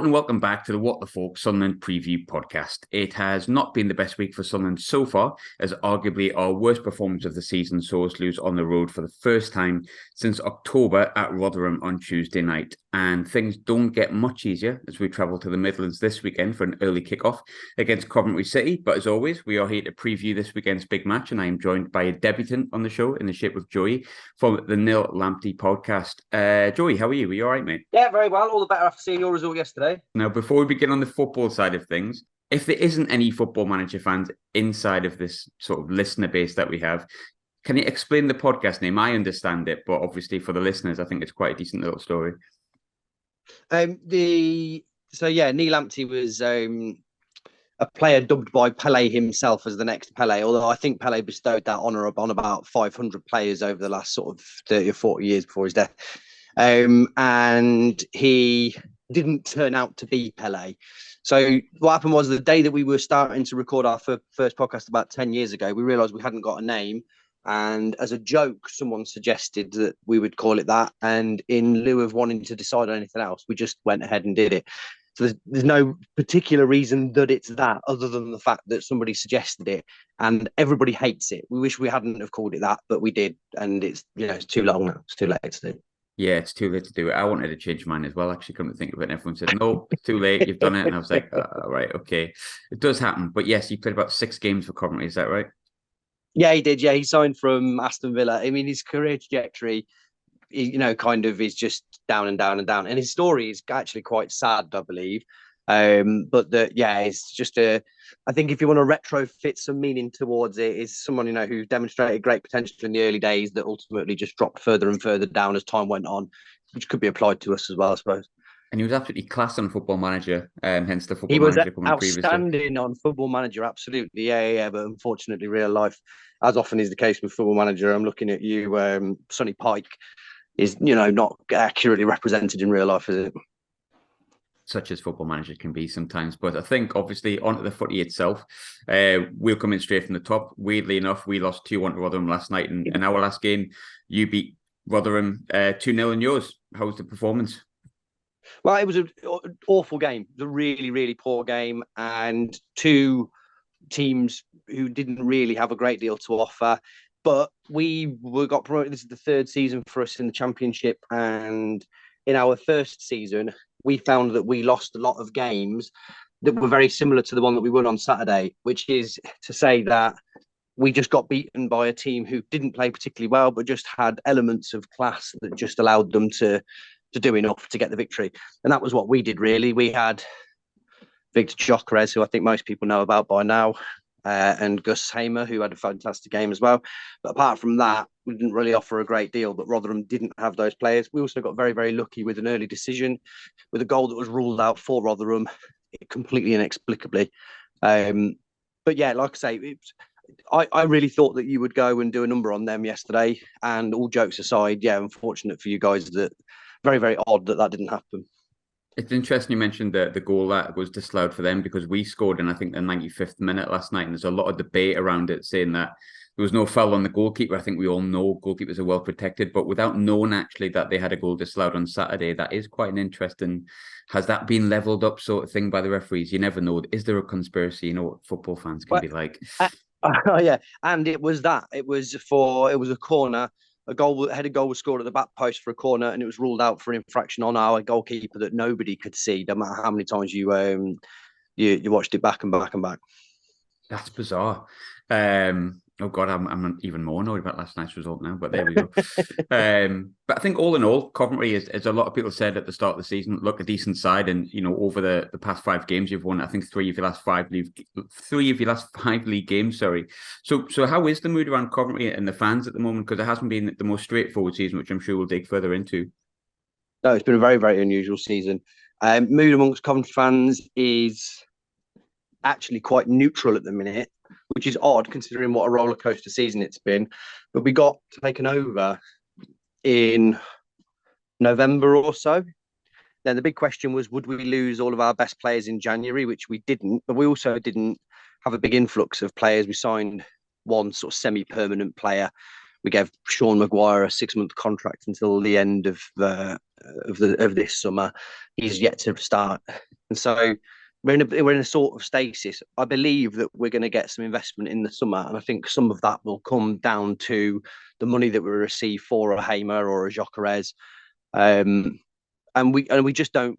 and welcome back to the What the Falk Sunderland Preview Podcast. It has not been the best week for Sunderland so far, as arguably our worst performance of the season saw us lose on the road for the first time since October at Rotherham on Tuesday night. And things don't get much easier as we travel to the Midlands this weekend for an early kickoff against Coventry City. But as always, we are here to preview this weekend's big match, and I am joined by a debutant on the show in the shape of Joey from the Nil Lamptey Podcast. Joey, how are you? Are you all right, mate? Yeah, very well. All the better after seeing your result yesterday. Now, before we begin on the football side of things, if there isn't any Football Manager fans inside of this sort of listener base that we have, can you explain the podcast name? I understand it, but obviously for the listeners, I think it's quite a decent little story. Nil Lamptey was a player dubbed by Pele himself as the next Pele, although I think Pele bestowed that honour on about 500 players over the last sort of 30 or 40 years before his death. And he didn't turn out to be Pele. So what happened was the day that we were starting to record our first podcast about 10 years ago, we realised we hadn't got a name. And as a joke, someone suggested that we would call it that. And in lieu of wanting to decide on anything else, we just went ahead and did it. So there's no particular reason that it's that, other than the fact that somebody suggested it, and everybody hates it. We wish we hadn't have called it that, but we did. And it's too long now. It's too late to do. Yeah, it's too late to do it. I wanted to change mine as well. Actually, come to think of it, and everyone said, no, it's too late. You've done it. And I was like, right, okay. It does happen. But yes, you played about 6 games for Coventry. Is that right? Yeah, he did. Yeah, he signed from Aston Villa. I mean, his career trajectory, is just down and down and down. And his story is actually quite sad, I believe. It's just I think if you want to retrofit some meaning towards it, is someone, who demonstrated great potential in the early days that ultimately just dropped further and further down as time went on, which could be applied to us as well, I suppose. And he was absolutely class on Football Manager, hence the Football Manager coming previously. He was outstanding on Football Manager, absolutely. Yeah. But unfortunately, real life, as often is the case with Football Manager, I'm looking at you, Sonny Pike, is, not accurately represented in real life, is it? Such as Football Manager can be sometimes. But I think, obviously, onto the footy itself, we'll come in straight from the top. Weirdly enough, we lost 2-1 to Rotherham last night. And in our last game, you beat Rotherham 2-0 in yours. How was the performance? Well, it was an awful game. It was a really, really poor game. And two teams who didn't really have a great deal to offer. But we got promoted. This is the 3rd season for us in the Championship. And in our first season, we found that we lost a lot of games that were very similar to the one that we won on Saturday, which is to say that we just got beaten by a team who didn't play particularly well, but just had elements of class that just allowed them to do enough to get the victory. And that was what we did, really. We had Victor Gyökeres, who I think most people know about by now, and Gus Hamer, who had a fantastic game as well. But apart from that, we didn't really offer a great deal, but Rotherham didn't have those players. We also got very, very lucky with an early decision, with a goal that was ruled out for Rotherham completely inexplicably. But yeah, like I say, I really thought that you would go and do a number on them yesterday. And all jokes aside, yeah, unfortunate for you guys that very, very odd that didn't happen. It's interesting you mentioned the goal that was disallowed for them, because we scored in, I think, the 95th minute last night, and there's a lot of debate around it saying that there was no foul on the goalkeeper. I think we all know goalkeepers are well protected, but without knowing actually that they had a goal disallowed on Saturday, that is quite an interesting, has that been levelled up sort of thing by the referees? You never know. Is there a conspiracy? You know what football fans can be like. Yeah, and it was a corner. A headed goal was scored at the back post for a corner, and it was ruled out for an infraction on our goalkeeper that nobody could see, no matter how many times you watched it back and back and back. That's bizarre. Oh God, I'm even more annoyed about last night's result now, but there we go. But I think all in all, Coventry, as a lot of people said at the start of the season, look a decent side, and over the past 5 games you've won, I think 3 of your last 5 league games. Sorry. So how is the mood around Coventry and the fans at the moment? Because it hasn't been the most straightforward season, which I'm sure we'll dig further into. No, it's been a very, very unusual season. Mood amongst Coventry fans is actually quite neutral at the minute, which is odd considering what a roller coaster season it's been. But we got taken over in November or so. Then the big question was, would we lose all of our best players in January, which we didn't. But we also didn't have a big influx of players. We signed one sort of semi-permanent player. We gave Sean Maguire a 6-month contract until the end of this summer. He's yet to start And so we're in a sort of stasis. I believe that we're going to get some investment in the summer, and I think some of that will come down to the money that we receive for a Hamer or a Gyökeres. And we just don't.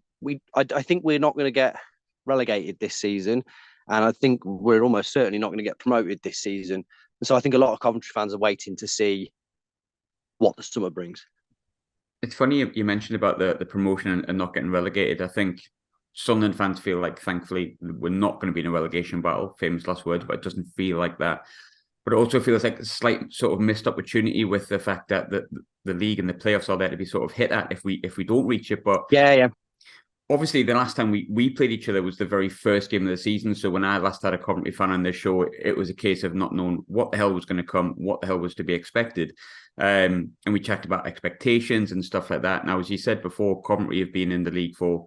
I think we're not going to get relegated this season, and I think we're almost certainly not going to get promoted this season. And so I think a lot of Coventry fans are waiting to see what the summer brings. It's funny you mentioned about the promotion and not getting relegated. I think Sunderland fans feel like, thankfully, we're not going to be in a relegation battle. Famous last words, but it doesn't feel like that. But it also feels like a slight sort of missed opportunity with the fact that the league and the playoffs are there to be sort of hit at if we don't reach it. But yeah. Obviously, the last time we played each other was the very first game of the season. So when I last had a Coventry fan on this show, it was a case of not knowing what the hell was going to come, what the hell was to be expected. And we checked about expectations and stuff like that. Now, as you said before, Coventry have been in the league for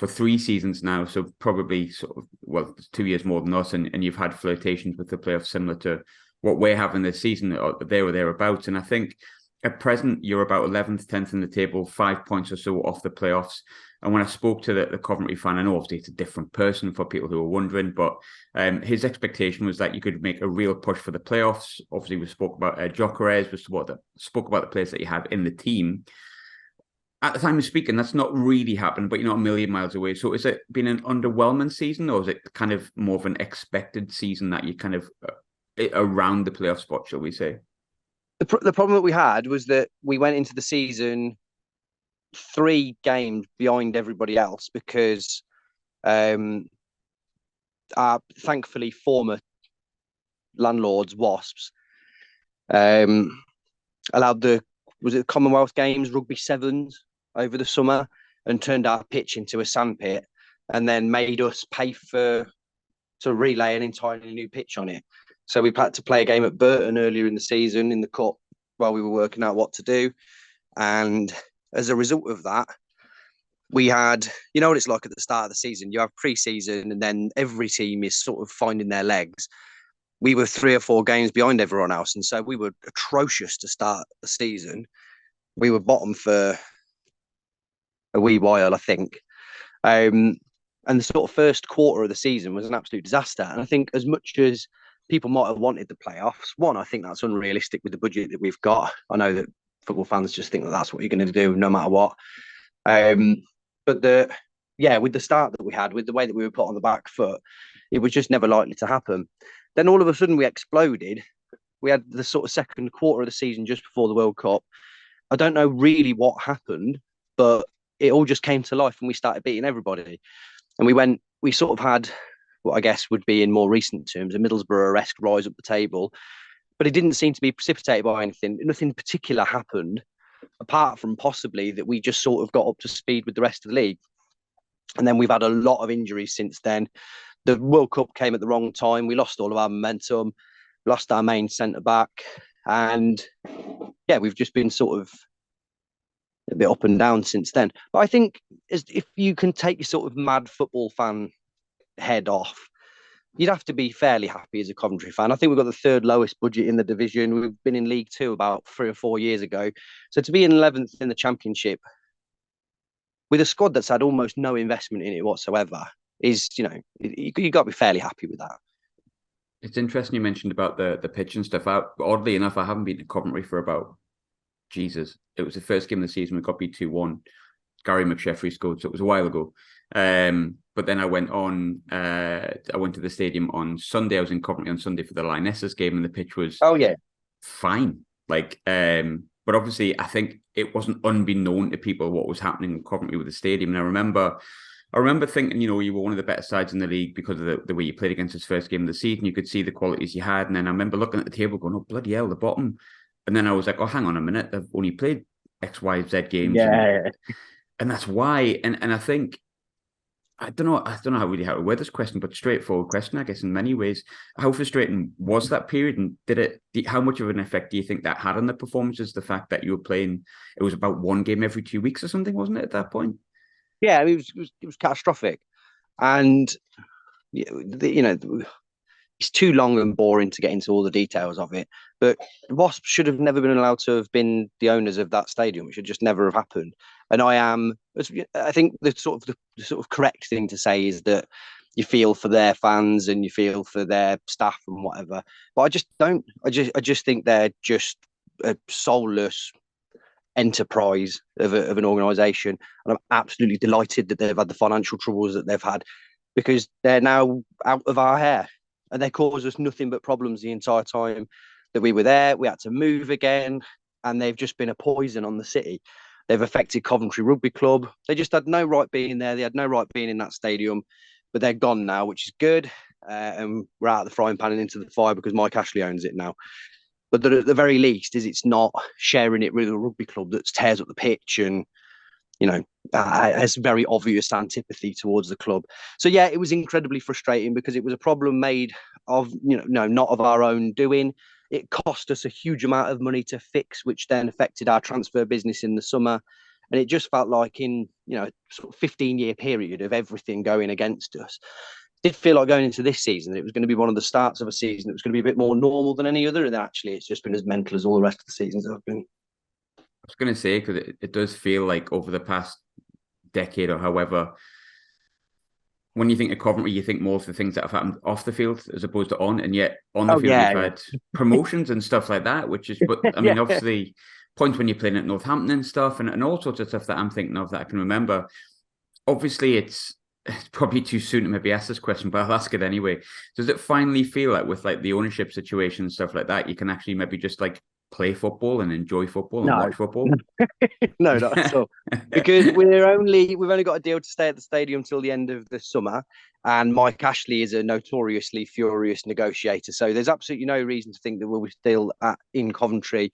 3 seasons now. So probably 2 years more than us. And you've had flirtations with the playoffs similar to what we're having this season, or there or thereabouts. And I think at present, you're about 11th, 10th in the table, 5 points or so off the playoffs. And when I spoke to the Coventry fan, I know obviously it's a different person for people who are wondering, but his expectation was that you could make a real push for the playoffs. Obviously, we spoke about Gyökeres, spoke about the players that you have in the team. At the time of speaking, that's not really happened, but you're not a million miles away. So has it been an underwhelming season, or is it kind of more of an expected season that you kind of around the playoff spot, shall we say? The problem that we had was that we went into the season 3 games behind everybody else because our thankfully former landlords, Wasps, allowed the Commonwealth Games, Rugby Sevens over the summer and turned our pitch into a sandpit and then made us pay to relay an entirely new pitch on it. So we had to play a game at Burton earlier in the season in the cup while we were working out what to do. And as a result of that, we had, you know what it's like at the start of the season, you have pre-season and then every team is sort of finding their legs. We were 3 or 4 games behind everyone else. And so we were atrocious to start the season. We were bottom for a wee while, I think. And the sort of first quarter of the season was an absolute disaster. And I think as much as people might have wanted the playoffs, one, I think that's unrealistic with the budget that we've got. I know that football fans just think that that's what you're going to do no matter what. But with the start that we had, with the way that we were put on the back foot, it was just never likely to happen. Then all of a sudden we exploded. We had the sort of second quarter of the season just before the World Cup. I don't know really what happened, but it all just came to life and we started beating everybody. And we sort of had what I guess would be in more recent terms a Middlesbrough-esque rise up the table. But it didn't seem to be precipitated by anything. Nothing particular happened, apart from possibly that we just sort of got up to speed with the rest of the league. And then we've had a lot of injuries since then. The World Cup came at the wrong time. We lost all of our momentum, lost our main centre-back. And yeah, we've just been sort of a bit up and down since then. But I think if you can take your sort of mad football fan head off, you'd have to be fairly happy as a Coventry fan. I think we've got the 3rd lowest budget in the division. We've been in League 2 about 3 or 4 years ago. So to be in 11th in the Championship with a squad that's had almost no investment in it whatsoever is, you've got to be fairly happy with that. It's interesting you mentioned about the pitch and stuff. Oddly enough, I haven't been to Coventry for about, it was the first game of the season. We got beat 2-1. Gary McSheffrey scored, so it was a while ago. But then I went to the stadium on Sunday. I was in Coventry on Sunday for the Lionesses game, and the pitch was fine. But obviously, I think it wasn't unbeknown to people what was happening in Coventry with the stadium. And I remember thinking, you were one of the better sides in the league because of the way you played against this first game of the season. You could see the qualities you had, and then I remember looking at the table, going, "Oh bloody hell, the bottom!" And then I was like, "Oh, hang on a minute, they've only played X, Y, Z games." Yeah. And that's why. And I think, I don't know how to word this question, but straightforward question, I guess, in many ways. How frustrating was that period? And how much of an effect do you think that had on the performances? The fact that you were playing, it was about 1 game every 2 weeks or something, wasn't it, at that point? Yeah, it was catastrophic. And, it's too long and boring to get into all the details of it. But Wasps should have never been allowed to have been the owners of that stadium. It should just never have happened. And I think the correct thing to say is that you feel for their fans and you feel for their staff and whatever. But I just don't. I just think they're just a soulless enterprise of an organisation, and I'm absolutely delighted that they've had the financial troubles that they've had, because they're now out of our hair, and they caused us nothing but problems the entire time that we were there. We had to move again, and they've just been a poison on the city. They've affected Coventry Rugby Club. They just had no right being there. They had no right being in that stadium, but they're gone now, which is good. And we're out of the frying pan and into the fire because Mike Ashley owns it now. But at the very least, is it's not sharing it with a rugby club that tears up the pitch and, has very obvious antipathy towards the club. So, yeah, it was incredibly frustrating because it was a problem made of, not of our own doing. It cost us a huge amount of money to fix, which then affected our transfer business in the summer. And it just felt like in, sort of 15-year period of everything going against us, did feel like going into this season, it was going to be one of the starts of a season that was going to be a bit more normal than any other. And actually, it's just been as mental as all the rest of the seasons have been. I was going to say, because it does feel like over the past decade or however, when you think of Coventry, you think more of the things that have happened off the field as opposed to on. And yet on the field, we've had promotions and stuff like that, which is, but I mean, obviously, points when you're playing at Northampton and stuff, and all sorts of stuff that I'm thinking of that I can remember. Obviously, it's probably too soon to maybe ask this question, but I'll ask it anyway. Does it finally feel like with like the ownership situation and stuff like that, you can actually maybe just like play football and enjoy football and watch football? No, not at all. Because we've only got a deal to stay at the stadium till the end of the summer. And Mike Ashley is a notoriously furious negotiator. So there's absolutely no reason to think that we'll be still in Coventry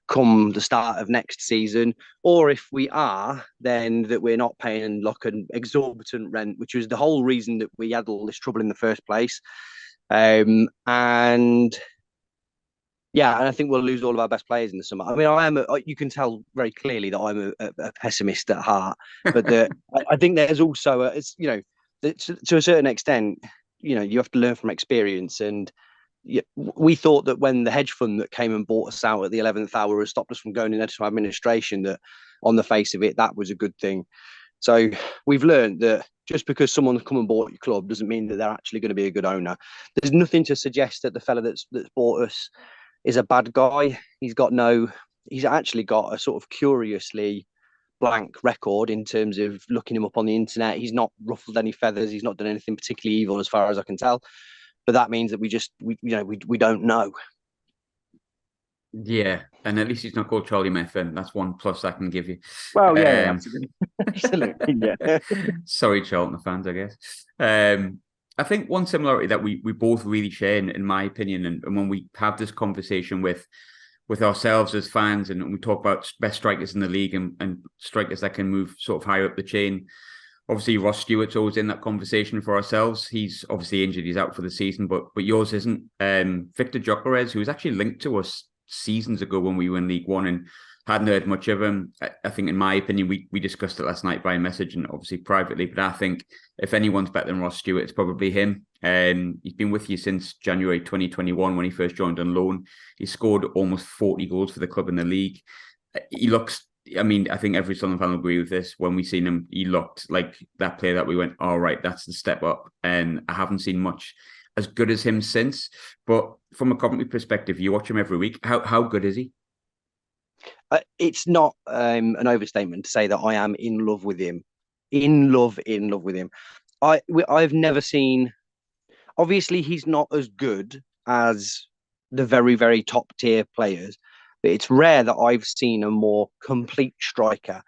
come the start of next season, or if we are, then that we're not paying like an exorbitant rent, which was the whole reason that we had all this trouble in the first place. And I think we'll lose all of our best players in the summer. I mean, you can tell very clearly that I'm a pessimist at heart, but I think there's also to a certain extent, you have to learn from experience. And we thought that when the hedge fund that came and bought us out at the 11th hour has stopped us from going into administration, that on the face of it, that was a good thing. So we've learned that just because someone's come and bought your club doesn't mean that they're actually going to be a good owner. There's nothing to suggest that the fella that's bought us is a bad guy. He's actually got a sort of curiously blank record in terms of looking him up on the internet. He's not ruffled any feathers. He's not done anything particularly evil as far as I can tell. But that means that we don't know. Yeah, and at least he's not called Charlie Methven. That's one plus I can give you. Well, absolutely. Yeah. Sorry, Charlton fans, I guess. I think one similarity that we both really share, in my opinion, and when we have this conversation with ourselves as fans, and we talk about best strikers in the league and strikers that can move sort of higher up the chain. Obviously, Ross Stewart's always in that conversation for ourselves. He's obviously injured; he's out for the season, but yours isn't. Victor Gyökeres, who was actually linked to us seasons ago when we were in League One, and hadn't heard much of him. I think, in my opinion, we discussed it last night by message and obviously privately. But I think if anyone's better than Ross Stewart, it's probably him. He's been with you since January 2021 when he first joined on loan. He scored almost 40 goals for the club in the league. He looks. I mean, I think every Sunderland fan will agree with this. When we seen him, he looked like that player that we went, all right, that's the step up. And I haven't seen much as good as him since. But from a Coventry perspective, you watch him every week. How good is he? It's not an overstatement to say that I am in love with him. In love with him. I've never seen. Obviously, he's not as good as the very, very top tier players. But it's rare that I've seen a more complete striker,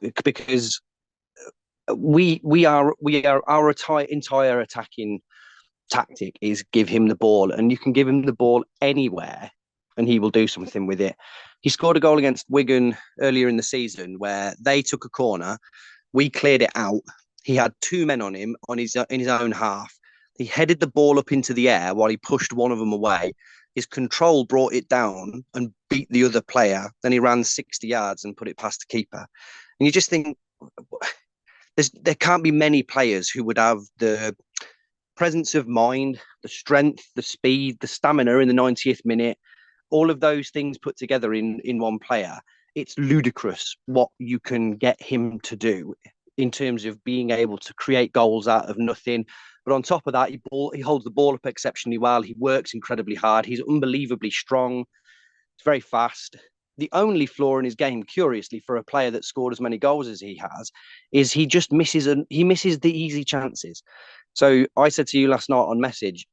because our entire attacking tactic is give him the ball, and you can give him the ball anywhere and he will do something with it. He scored a goal against Wigan earlier in the season where they took a corner, we cleared it out. He had two men on him in his own half. He headed the ball up into the air while he pushed one of them away. His control brought it down and beat the other player. Then he ran 60 yards and put it past the keeper. And you just think, there can't be many players who would have the presence of mind, the strength, the speed, the stamina in the 90th minute, all of those things put together in one player, it's ludicrous what you can get him to do in terms of being able to create goals out of nothing. But on top of that, he holds the ball up exceptionally well. He works incredibly hard. He's unbelievably strong. He's very fast. The only flaw in his game, curiously, for a player that scored as many goals as he has, is he just misses the easy chances. So I said to you last night on message,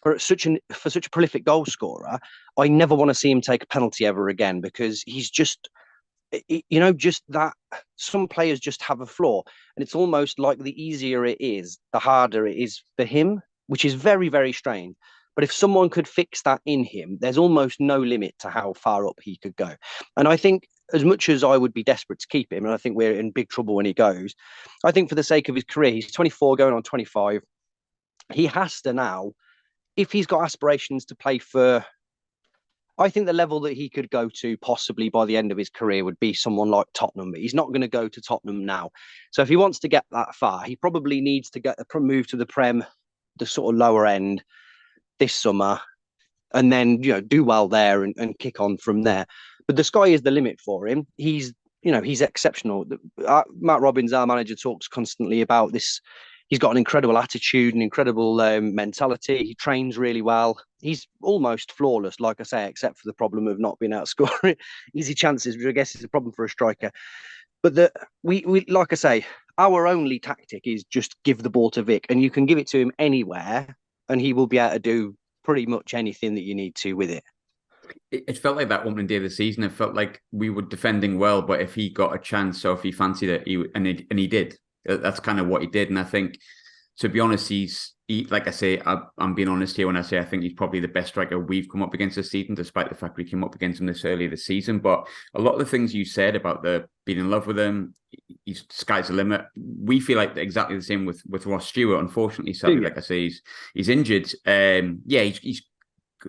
for such a prolific goal scorer, I never want to see him take a penalty ever again, because he's just, just that. Some players just have a flaw, and it's almost like the easier it is, the harder it is for him, which is very, very strange. But if someone could fix that in him, there's almost no limit to how far up he could go. And I think, as much as I would be desperate to keep him, and I think we're in big trouble when he goes, I think for the sake of his career, he's 24 going on 25. He has to now, if he's got aspirations to play for, I think the level that he could go to possibly by the end of his career would be someone like Tottenham, but he's not going to go to Tottenham now. So if he wants to get that far, he probably needs to move to the Prem, the sort of lower end, this summer, and then do well there and kick on from there. But the sky is the limit for him. He's exceptional. Matt Robbins, our manager, talks constantly about this. He's got an incredible attitude, an incredible mentality. He trains really well. He's almost flawless, like I say, except for the problem of not being able to score easy chances, which I guess is a problem for a striker. But we like I say, our only tactic is just give the ball to Vic, and you can give it to him anywhere, and he will be able to do pretty much anything that you need to with it. It felt like that opening day of the season. It felt like we were defending well, but if he got a chance or if he fancied it, he did. That's kind of what he did. And I think, to be honest, like I say, I'm being honest here when I say I think he's probably the best striker we've come up against this season, despite the fact we came up against him this early this season. But a lot of the things you said about being in love with him, sky's the limit. We feel like exactly the same with Ross Stewart. Unfortunately, sadly, like I say, he's injured.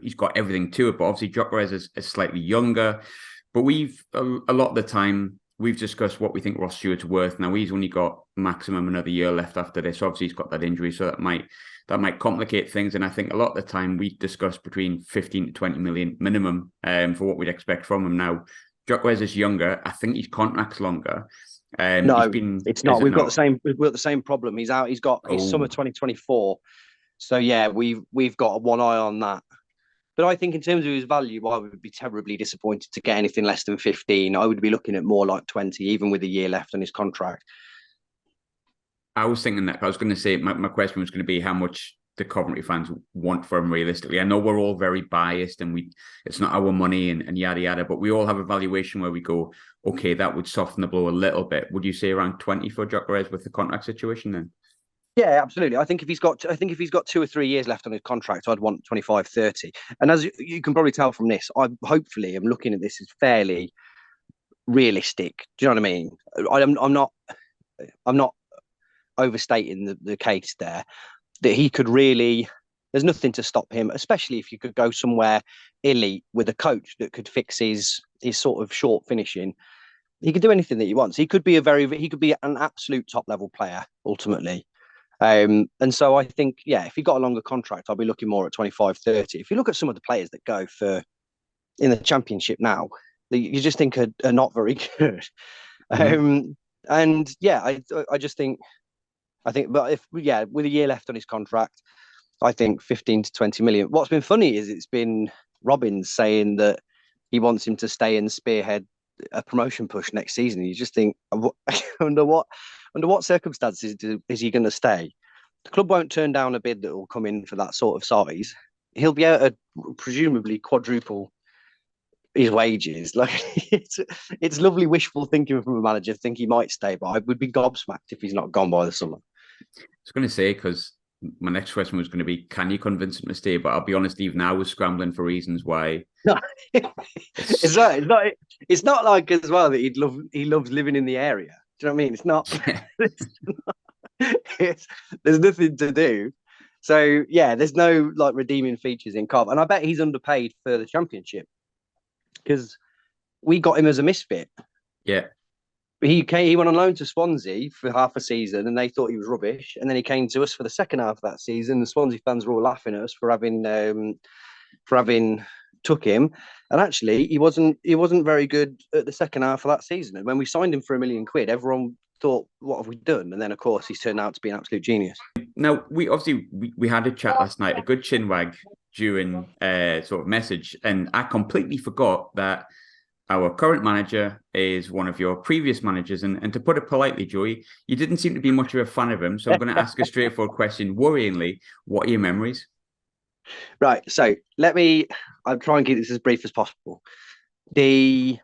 He's got everything to it, but obviously Gyökeres is slightly younger. But we've a lot of the time we've discussed what we think Ross Stewart's worth. Now he's only got maximum another year left after this. Obviously he's got that injury, so that might complicate things. And I think a lot of the time we discuss between 15 to 20 million minimum for what we'd expect from him. Now Gyökeres is younger. I think his contract's longer. No, it's not. We've got the same problem. He's out. He's got his summer 2024. So yeah, we've got one eye on that. But I think in terms of his value, I would be terribly disappointed to get anything less than 15. I would be looking at more like 20, even with a year left on his contract. I was thinking that. I was going to say, my question was going to be how much the Coventry fans want for him realistically. I know we're all very biased and it's not our money and yada yada, but we all have a valuation where we go, okay, that would soften the blow a little bit. Would you say around 20 for Gyökeres with the contract situation then? Yeah, absolutely. I think if he's got 2 or 3 years left on his contract, I'd want 25, 30. And as you can probably tell from this, I hopefully am looking at this as fairly realistic. Do you know what I mean? I'm not overstating the case there. That he could really, there's nothing to stop him, especially if you could go somewhere elite with a coach that could fix his sort of short finishing. He could do anything that he wants. He could be an absolute top level player ultimately. And so I think, yeah, if he got a longer contract, I'll be looking more at 25, 30. If you look at some of the players that go for in the Championship now, you just think are not very good. Mm-hmm. And yeah, I just think, but with a year left on his contract, I think 15 to 20 million. What's been funny is it's been Robbins saying that he wants him to stay and spearhead a promotion push next season. You just think, under what circumstances is he going to stay? The club won't turn down a bid that will come in for that sort of size. He'll be able to presumably quadruple his wages. Like it's lovely wishful thinking from a manager to think he might stay, but I would be gobsmacked if he's not gone by the summer. I was going to say, because my next question was going to be, can you convince him to stay? But I'll be honest, even I was scrambling for reasons why. No, it's not like as well that he loves living in the area. Do you know what I mean? It's not. There's nothing to do. So yeah, there's no like redeeming features in Cov, and I bet he's underpaid for the Championship because we got him as a misfit. Yeah. He went on loan to Swansea for half a season, and they thought he was rubbish. And then he came to us for the second half of that season. The Swansea fans were all laughing at us for having took him. And actually, he wasn't very good at the second half of that season. And when we signed him for £1 million, everyone thought, "What have we done?" And then, of course, he's turned out to be an absolute genius. Now, we had a chat last night, a good chinwag during sort of message, and I completely forgot that our current manager is one of your previous managers. And to put it politely, Joey, you didn't seem to be much of a fan of him. So I'm going to ask a straightforward question. Worryingly, what are your memories? Right. So I'll try and keep this as brief as possible. The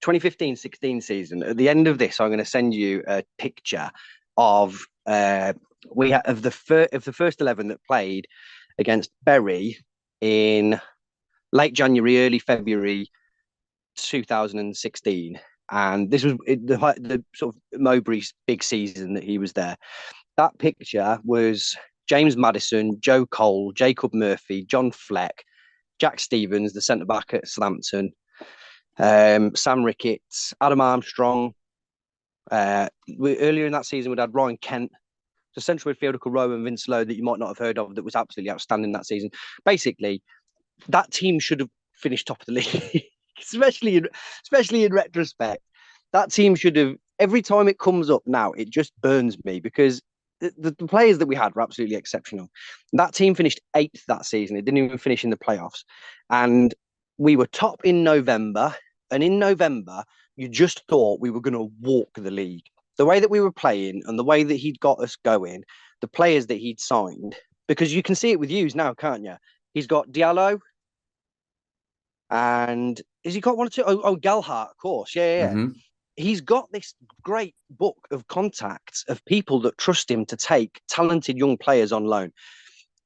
2015-16 season, at the end of this, I'm going to send you a picture of the first 11 that played against Bury in late January, early February 2016, and this was the sort of Mowbray's big season that he was there. That picture was James Maddison, Joe Cole, Jacob Murphy, John Fleck, Jack Stevens, the centre back at Southampton, Sam Ricketts, Adam Armstrong. Earlier in that season, we'd had Ryan Kent, the central midfielder called Rowan Winslow that you might not have heard of, that was absolutely outstanding that season. Basically, that team should have finished top of the league. especially in retrospect. That team should have, every time it comes up now, it just burns me, because the players that we had were absolutely exceptional. That team finished 8th that season. It didn't even finish in the playoffs. And we were top in November. And in November, you just thought we were going to walk the league. The way that we were playing and the way that he'd got us going, the players that he'd signed, because you can see it with Hughes now, can't you? He's got Diallo, and has he got one or two? Oh, Gelhardt, of course. Yeah. Mm-hmm. He's got this great book of contacts of people that trust him to take talented young players on loan.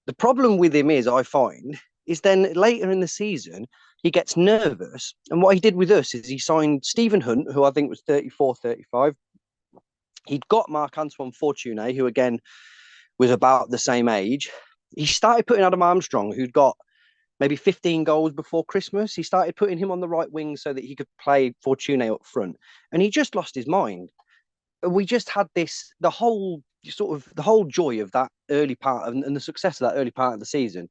The problem with him is, I find, is then later in the season, he gets nervous. And what he did with us is he signed Stephen Hunt, who I think was 34, 35. He'd got Marc-Antoine Fortuné, who again was about the same age. He started putting Adam Armstrong, who'd got maybe 15 goals before Christmas. He started putting him on the right wing so that he could play Fortuné up front. And he just lost his mind. We just had the whole joy of that early part and the success of that early part of the season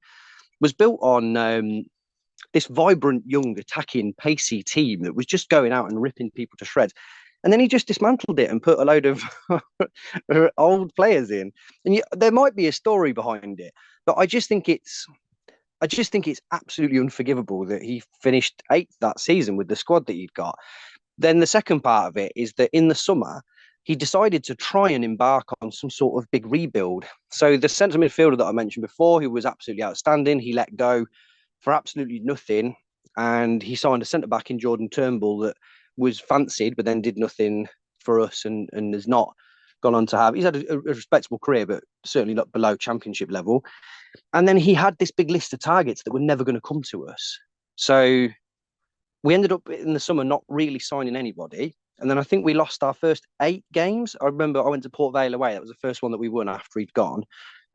was built on this vibrant, young, attacking, pacey team that was just going out and ripping people to shreds. And then he just dismantled it and put a load of old players in. And there might be a story behind it, but I just think it's absolutely unforgivable that he finished 8th that season with the squad that he'd got. Then the second part of it is that in the summer, he decided to try and embark on some sort of big rebuild. So the centre midfielder that I mentioned before, who was absolutely outstanding, he let go for absolutely nothing. And he signed a centre back in Jordan Turnbull that was fancied, but then did nothing for us and has not gone on to have. He's had a respectable career, but certainly not below championship level. And then he had this big list of targets that were never going to come to us. So we ended up in the summer not really signing anybody. And then I think we lost our first 8 games. I remember I went to Port Vale away. That was the first one that we won after he'd gone.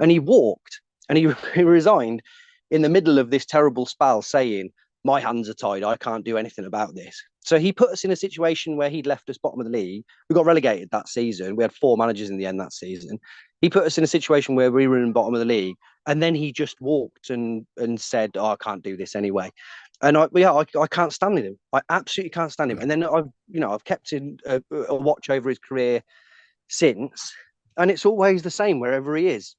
And he walked and he resigned in the middle of this terrible spell saying, "My hands are tied. I can't do anything about this." So he put us in a situation where he'd left us bottom of the league. We got relegated that season. We had 4 managers in the end that season. He put us in a situation where we were in the bottom of the league. And then he just walked and said, "Oh, I can't do this anyway." And I can't stand him. I absolutely can't stand him. And then I've kept in a watch over his career since, and it's always the same wherever he is.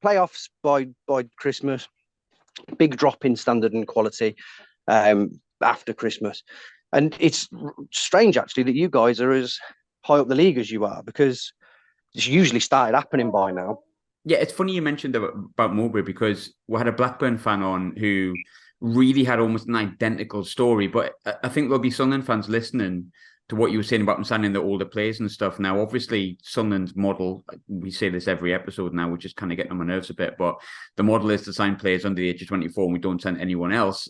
Playoffs by Christmas, big drop in standard and quality after Christmas. And it's strange actually that you guys are as high up the league as you are, because it's usually started happening by now. Yeah, it's funny you mentioned about Mowbray, because we had a Blackburn fan on who really had almost an identical story. But I think there'll be Sunderland fans listening to what you were saying about them signing the older players and stuff. Now, obviously, Sunderland's model, we say this every episode now, which is kind of getting on my nerves a bit, but the model is to sign players under the age of 24 and we don't sign anyone else.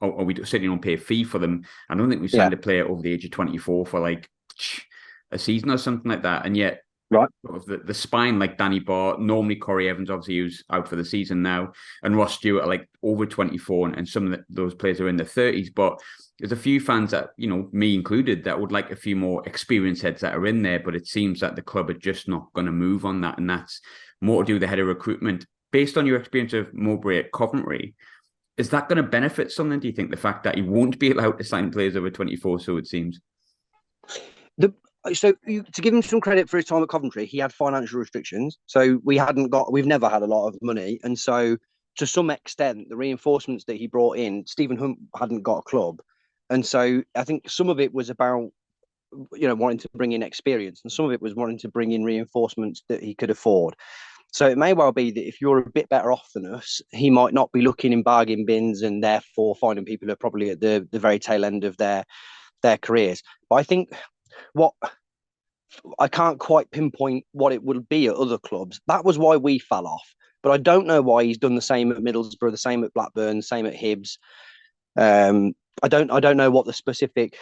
Or we certainly don't pay a fee for them. I don't think we signed a player over the age of 24 for like a season or something like that. And yet, right, the spine like Danny Barr, normally Corey Evans, obviously who's out for the season now, and Ross Stewart are like over 24, and some of those players are in their 30s. But there's a few fans that, me included, that would like a few more experienced heads that are in there, but it seems that the club are just not going to move on that. And that's more to do with the head of recruitment. Based on your experience of Mowbray at Coventry, is that going to benefit something, do you think, the fact that he won't be allowed to sign players over 24, so it seems? To give him some credit for his time at Coventry, he had financial restrictions. So we've never had a lot of money. And so to some extent, the reinforcements that he brought in, Stephen Hunt hadn't got a club. And so I think some of it was about, wanting to bring in experience, and some of it was wanting to bring in reinforcements that he could afford. So it may well be that if you're a bit better off than us, he might not be looking in bargain bins and therefore finding people who are probably at the very tail end of their careers. But I think I can't quite pinpoint what it would be at other clubs. That was why we fell off. But I don't know why he's done the same at Middlesbrough, the same at Blackburn, the same at Hibs. I don't know what the specific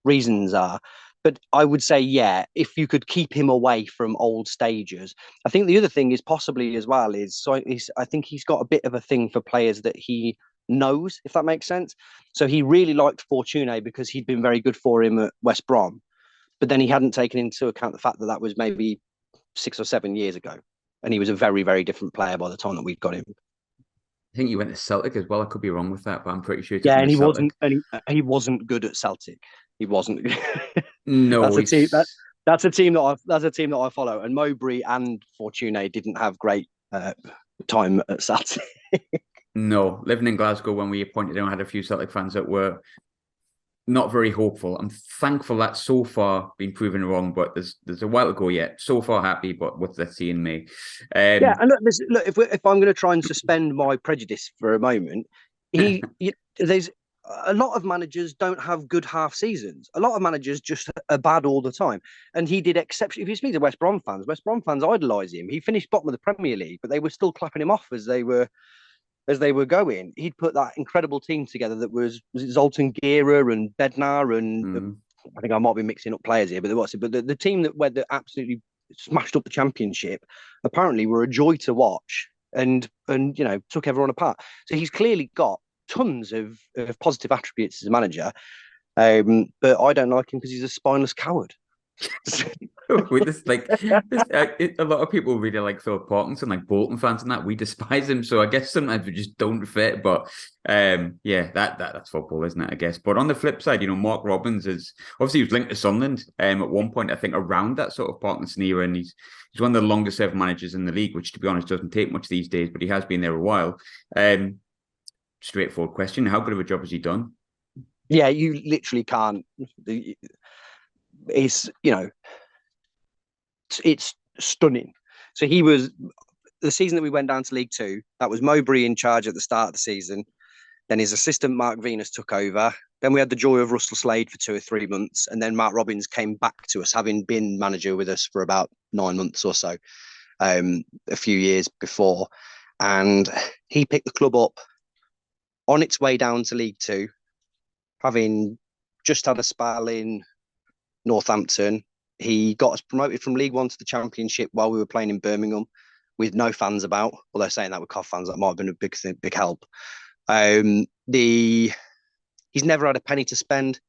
reasons are. But I would say, yeah, if you could keep him away from old stages. I think the other thing is possibly as well I think he's got a bit of a thing for players that he knows, if that makes sense. So he really liked Fortuné because he'd been very good for him at West Brom. But then he hadn't taken into account the fact that was maybe 6 or 7 years ago. And he was a very, very different player by the time that we'd got him. I think he went to Celtic as well. I could be wrong with that, but I'm pretty sure. Yeah, and he wasn't good at Celtic. He wasn't. No, that's a team that I follow. And Mowbray and Fortuné didn't have great time at Celtic. No, living in Glasgow when we appointed him, I had a few Celtic fans that were not very hopeful. I'm thankful that so far been proven wrong, but there's a while to go yet. So far happy, but what let's see in May. Yeah, and look, if I'm going to try and suspend my prejudice for a moment, there's a lot of managers don't have good half seasons. A lot of managers just are bad all the time. And he did exception. If you speak to West Brom fans idolise him. He finished bottom of the Premier League, but they were still clapping him off as they were going. He'd put that incredible team together that was Zoltan Gera and Bednar and I think I might be mixing up players here, but the team that absolutely smashed up the Championship apparently were a joy to watch and took everyone apart. So he's clearly got tons of positive attributes as a manager, but I don't like him because he's a spineless coward. With this, a lot of people really like Phil Parkinson, like Bolton fans and that. We despise him, so I guess sometimes we just don't fit. But that's football, isn't it? I guess. But on the flip side, Mark Robins is obviously he was linked to Sunderland at one point. I think around that sort of Parkinson era, and he's one of the longest serving managers in the league, which to be honest doesn't take much these days. But he has been there a while. Straightforward question: how good of a job has he done? Yeah, you literally can't. It's it's stunning. So he was the season that we went down to League Two. That was Mowbray in charge at the start of the season. Then his assistant Mark Venus took over. Then we had the joy of Russell Slade for 2 or 3 months, and then Mark Robins came back to us, having been manager with us for about 9 months or so, a few years before, and he picked the club up on its way down to League Two, having just had a spell in Northampton. He got us promoted from League One to the Championship while we were playing in Birmingham with no fans about. Although saying that with Cov fans, that might have been a big help. He's never had a penny to spend.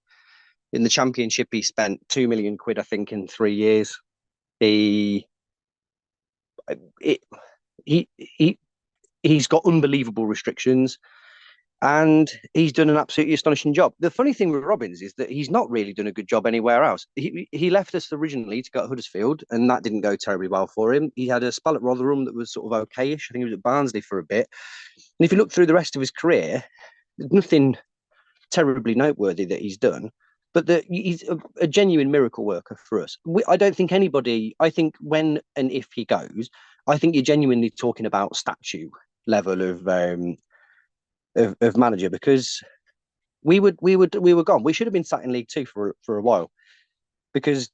In the Championship, he spent £2 million, I think, in 3 years. He's got unbelievable restrictions. And he's done an absolutely astonishing job. The funny thing with Robins is that he's not really done a good job anywhere else. He left us originally to go to Huddersfield, and that didn't go terribly well for him. He had a spell at Rotherham that was sort of okayish. I think he was at Barnsley for a bit. And if you look through the rest of his career, there's nothing terribly noteworthy that he's done. But he's a genuine miracle worker for us. I don't think anybody, I think when and if he goes, I think you're genuinely talking about statue level of manager, because we were gone. We should have been sat in League Two for a while, because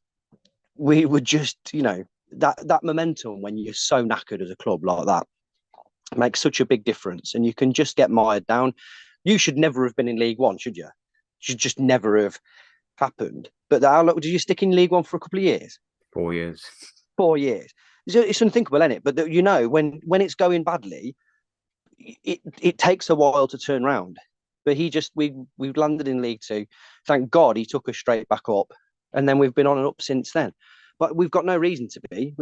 we were just, that momentum when you're so knackered as a club like that makes such a big difference, and you can just get mired down. You should never have been in League One, should you? It should just never have happened. But how long did you stick in League One for a couple of years? 4 years. 4 years. It's unthinkable, isn't it? But when it's going badly, it takes a while to turn around. but we've landed in League Two. Thank God he took us straight back up, and then we've been on and up since then. But we've got no reason to be.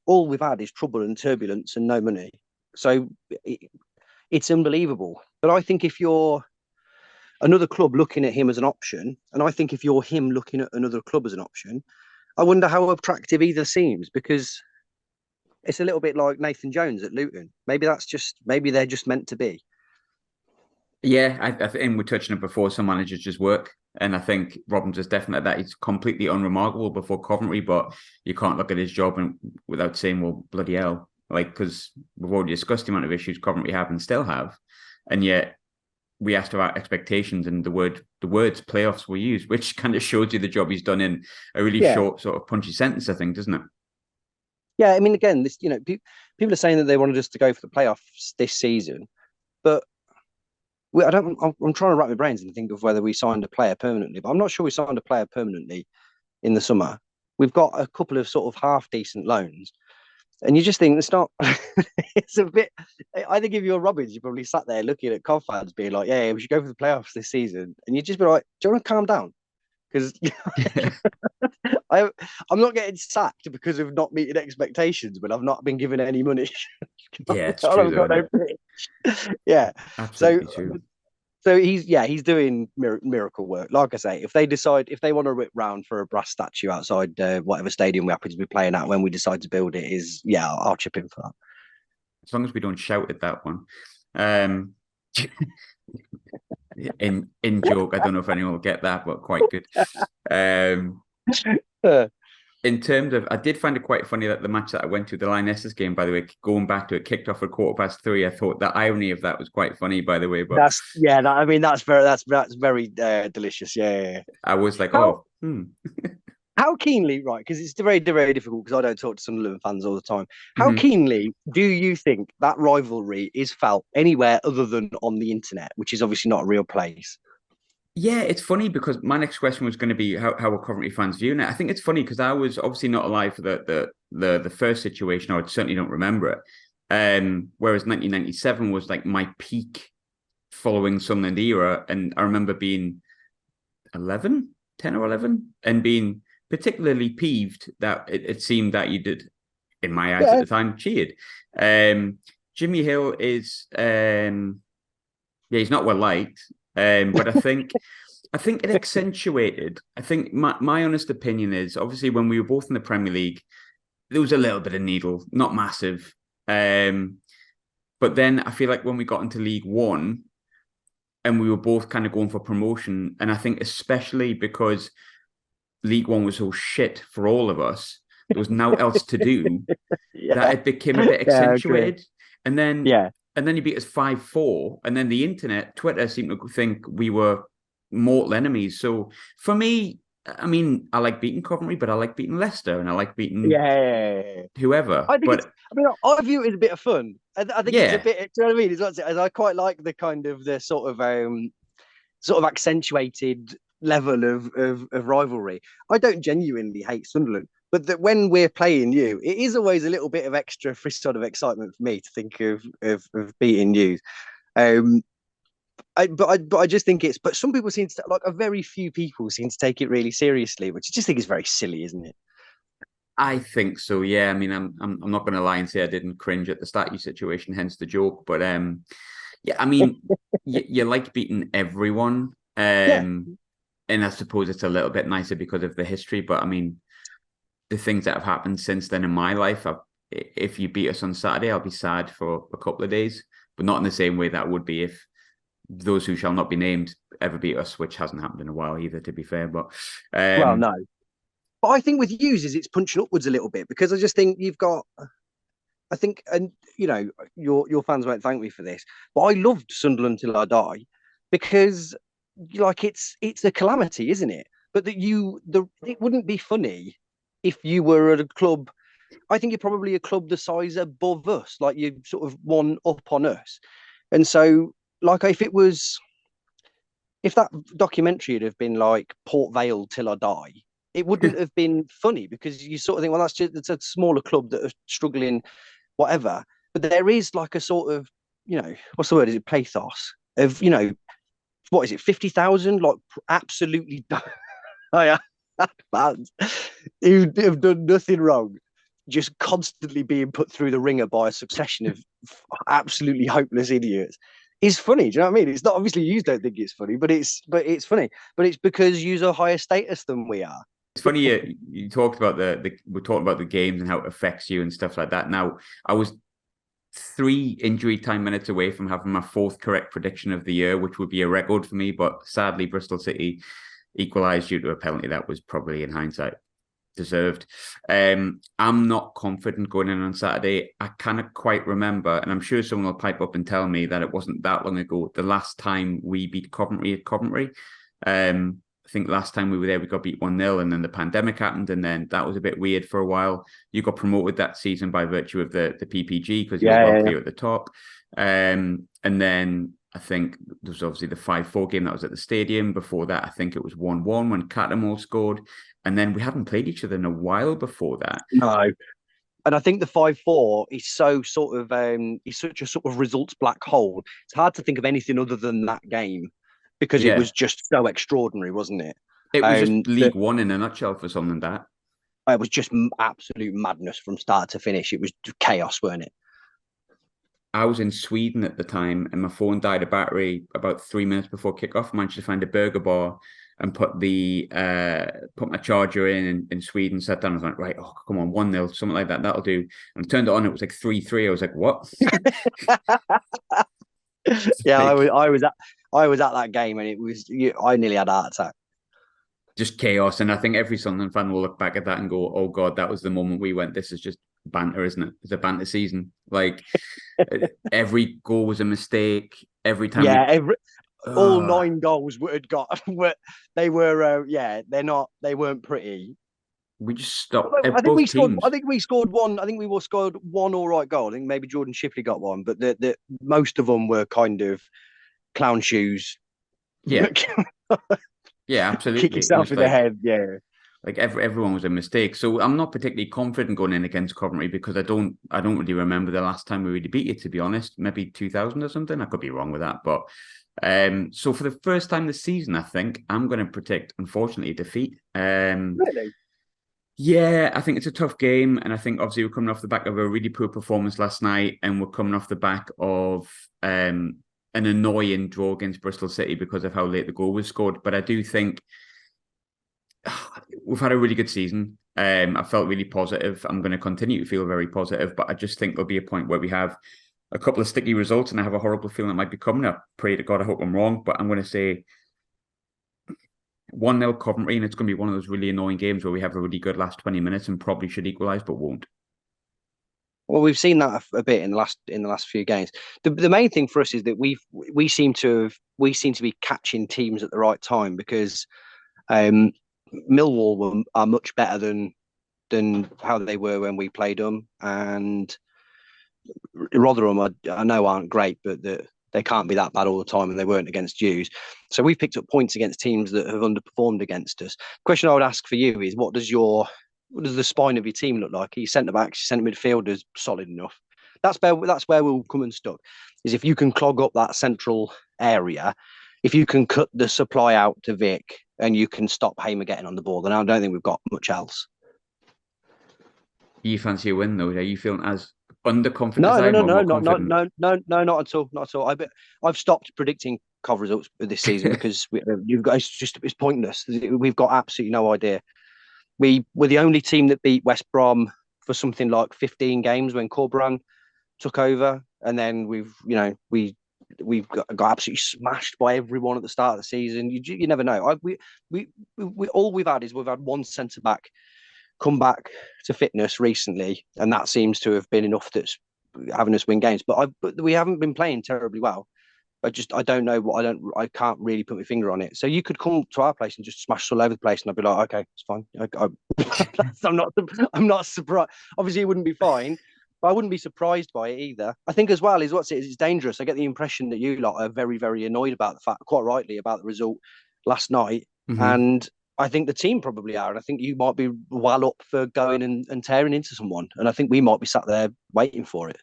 All we've had is trouble and turbulence and no money. So it's unbelievable. But I think if you're another club looking at him as an option, and I think if you're him looking at another club as an option, I wonder how attractive either seems, because it's a little bit like Nathan Jones at Luton. Maybe they're just meant to be. Yeah, I think we're touching it before. Some managers just work. And I think Robbins is definitely that. He's completely unremarkable before Coventry, but you can't look at his job without saying, well, bloody hell. Like, because we've already discussed the amount of issues Coventry have and still have. And yet we asked about expectations, and the words playoffs were used, which kind of shows you the job he's done in a really short, sort of punchy sentence, I think, doesn't it? Yeah, I mean, again, this, people are saying that they wanted us to go for the playoffs this season, but I'm trying to wrap my brains and think of whether we signed a player permanently, but I'm not sure we signed a player permanently in the summer. We've got a couple of sort of half decent loans, and you just think it's not. It's a bit. I think if you're Robbins, you probably sat there looking at Cov fans, being like, "Yeah, we should go for the playoffs this season," and you'd just be like, "Do you want to calm down?" Because I'm not getting sacked because of not meeting expectations, but I've not been given any money. Yeah, it's true. Yeah, absolutely true. So he's doing miracle work. Like I say, if they want to rip round for a brass statue outside whatever stadium we happen to be playing at when we decide to build it, I'll chip in for that. As long as we don't shout at that one. In joke, I don't know if anyone will get that, but quite good. In terms of, I did find it quite funny that the match that I went to, the Lionesses game, by the way, going back to it, kicked off at 3:15. I thought the irony of that was quite funny, by the way. But that's very delicious. Yeah. I was like, How keenly, right? Because it's very, very difficult, because I don't talk to Sunderland fans all the time. How keenly do you think that rivalry is felt anywhere other than on the internet, which is obviously not a real place? Yeah, it's funny because my next question was going to be how are Coventry fans viewing it. I think it's funny because I was obviously not alive for the first situation, or I certainly don't remember it. Whereas 1997 was like my peak following Sunderland era, and I remember being 10 or 11, and being particularly peeved that it seemed that you did, in my eyes at the time, cheered. Jimmy Hill is, he's not well liked. But I think it accentuated. I think my honest opinion is, obviously when we were both in the Premier League, there was a little bit of needle, not massive. But then I feel like when we got into League One and we were both kind of going for promotion, and I think especially because League One was so shit for all of us, there was now else to do, that it became a bit accentuated. And then you beat us 5-4, and then the internet, Twitter seemed to think we were mortal enemies. So for me, I mean, I like beating Coventry, but I like beating Leicester, and I like beating whoever. I view it as a bit of fun. I think it's a bit. Do you know what I mean? I quite like the kind of the sort of accentuated level of rivalry. I don't genuinely hate Sunderland, but that when we're playing you, it is always a little bit of extra sort of excitement for me to think of beating you. But I just think but some people seem to, like, a very few people seem to take it really seriously, which I just think is very silly, isn't it? I think so. Yeah. I mean, I'm not going to lie and say I didn't cringe at the statue situation, hence the joke. But yeah, I mean, you like beating everyone, and I suppose it's a little bit nicer because of the history. But I mean, the things that have happened since then in my life, if you beat us on Saturday, I'll be sad for a couple of days, but not in the same way that would be if those who shall not be named ever beat us, which hasn't happened in a while either, to be fair. But well, no. But I think with users, it's punching upwards a little bit, because I just think you've got. I think, and your fans won't thank me for this, but I loved Sunderland till I die, because like it's a calamity, isn't it? But it wouldn't be funny if you were at a club. I think you're probably a club the size above us, like you're sort of one up on us. And so, like, if that documentary had have been like Port Vale till I die, it wouldn't have been funny, because you sort of think, well, it's a smaller club that are struggling, whatever. But there is like a sort of, what's the word? Is it pathos of, what is it, 50,000? Like absolutely, fans who have done nothing wrong, just constantly being put through the ringer by a succession of absolutely hopeless idiots. Is funny. Do you know what I mean? It's not, obviously you don't think it's funny, but it's funny. But it's because you're a higher status than we are. It's funny you talked about we talked about the games and how it affects you and stuff like that. Now, I was 3 injury time minutes away from having my 4th correct prediction of the year, which would be a record for me. But sadly, Bristol City equalised due to a penalty that was probably, in hindsight, deserved. I'm not confident going in on Saturday. I cannot quite remember, and I'm sure someone will pipe up and tell me that it wasn't that long ago, the last time we beat Coventry at Coventry. I think last time we were there, we got beat 1-0, and then the pandemic happened, and then that was a bit weird for a while. You got promoted that season by virtue of the PPG because you were clear at the top. And then I think there was obviously the 5-4 game that was at the stadium. Before that, I think it was 1-1 when Catamore scored. And then we hadn't played each other in a while before that. No. And I think the 5-4 is so sort of is such a sort of results black hole. It's hard to think of anything other than that game because it was just so extraordinary, wasn't it? It was just League One in a nutshell for something like that. It was just absolute madness from start to finish. It was chaos, weren't it? I was in Sweden at the time, and my phone died of battery about 3 minutes before kickoff. I managed to find a burger bar and put my charger in Sweden, sat down and was like, right, oh, come on, 1-0, something like that, that'll do. And I turned it on, it was like 3-3. I was like, what? Yeah, I was at that game, and it was, I nearly had a heart attack. Just chaos. And I think every Sunderland fan will look back at that and go, oh God, that was the moment we went, this is just banter, isn't it? It's a banter season. Like every goal was a mistake. Every time. Yeah, all 9 goals they weren't pretty. We just stopped. I think we scored one. I think we scored one all right goal. I think maybe Jordan Shipley got one, but the most of them were kind of clown shoes. Yeah. Yeah, absolutely. Kick yourself in the head. Yeah. Like everyone was a mistake. So I'm not particularly confident going in against Coventry because I don't really remember the last time we really beat you, to be honest. Maybe 2000 or something. I could be wrong with that. But so for the first time this season, I think I'm going to predict, unfortunately, defeat. Really? Yeah, I think it's a tough game. And I think obviously we're coming off the back of a really poor performance last night, and we're coming off the back of an annoying draw against Bristol City because of how late the goal was scored. But I do think we've had a really good season. I felt really positive. I'm going to continue to feel very positive, but I just think there'll be a point where we have a couple of sticky results, and I have a horrible feeling it might be coming up. Pray to God, I hope I'm wrong, but I'm going to say 1-0 Coventry, and it's going to be one of those really annoying games where we have a really good last 20 minutes and probably should equalise, but won't. Well, we've seen that a bit in the last few games. The main thing for us is that we seem to be catching teams at the right time because Millwall are much better than how they were when we played them, and Rotherham I know aren't great, but they can't be that bad all the time, and they weren't against Jews. So we've picked up points against teams that have underperformed against us. The question I would ask for you is, what does the spine of your team look like? Are your centre backs, your centre midfielders solid enough? That's where we'll come unstuck. Is if you can clog up that central area, if you can cut the supply out to Vic, and you can stop Hamer getting on the ball, then I don't think we've got much else. You fancy a win though? Are you feeling as underconfident? No, not at all. Not at all. I've stopped predicting cover results this season because it's pointless. We've got absolutely no idea. We were the only team that beat West Brom for something like 15 games when Corberan took over, and then we've got absolutely smashed by everyone at the start of the season. You never know. We all we've had one centre back come back to fitness recently, and that seems to have been enough that's having us win games. But we haven't been playing terribly well. I don't know I can't really put my finger on it. So you could come to our place and just smash us all over the place, and I'd be like, okay, it's fine. I'm not surprised. Obviously, it wouldn't be fine, but I wouldn't be surprised by it either. I think as well is it's dangerous. I get the impression that you lot are very, very annoyed about the fact, quite rightly, about the result last night, and I think the team probably are. And I think you might be well up for going and tearing into someone, and I think we might be sat there waiting for it.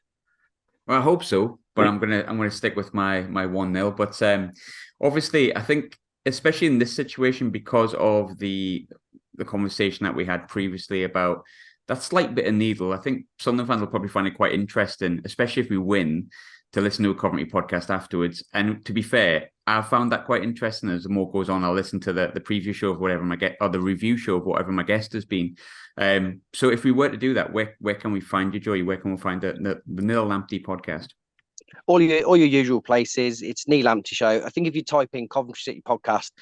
Well, I hope so. but I'm gonna stick with my 1-0. But obviously, I think especially in this situation because of the conversation that we had previously about that slight bit of needle, I think Sunderland fans will probably find it quite interesting, especially if we win, to listen to a Coventry podcast afterwards. And to be fair, I found that quite interesting. As the more goes on, I'll listen to the preview show of whatever or the review show of whatever my guest has been. So if we were to do that, where can we find you, Joey? Where can we find the Nil Lamptey Podcast? All your usual places. It's Nil Lamptey Show. I think if you type in Coventry City Podcast,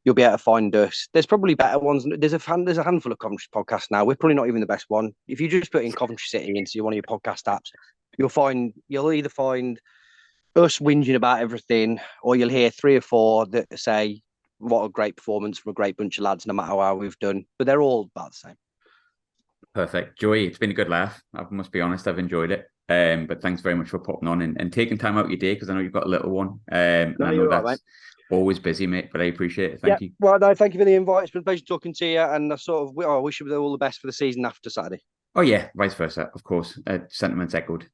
you'll be able to find us. There's probably better ones. There's a handful of Coventry podcasts now. We're probably not even the best one. If you just put in Coventry City into one of your podcast apps, you'll either find us whinging about everything, or you'll hear 3 or 4 that say what a great performance from a great bunch of lads, no matter how we've done. But they're all about the same. Perfect. Joey, it's been a good laugh. I must be honest, I've enjoyed it. But thanks very much for popping on and taking time out your day, because I know you've got a little one. And I know that's right, always busy, mate, but I appreciate it. Thank you. Well, no, thank you for the invite. It's been a pleasure talking to you, and I wish you all the best for the season after Saturday. Oh, yeah, vice versa, of course. Sentiments echoed.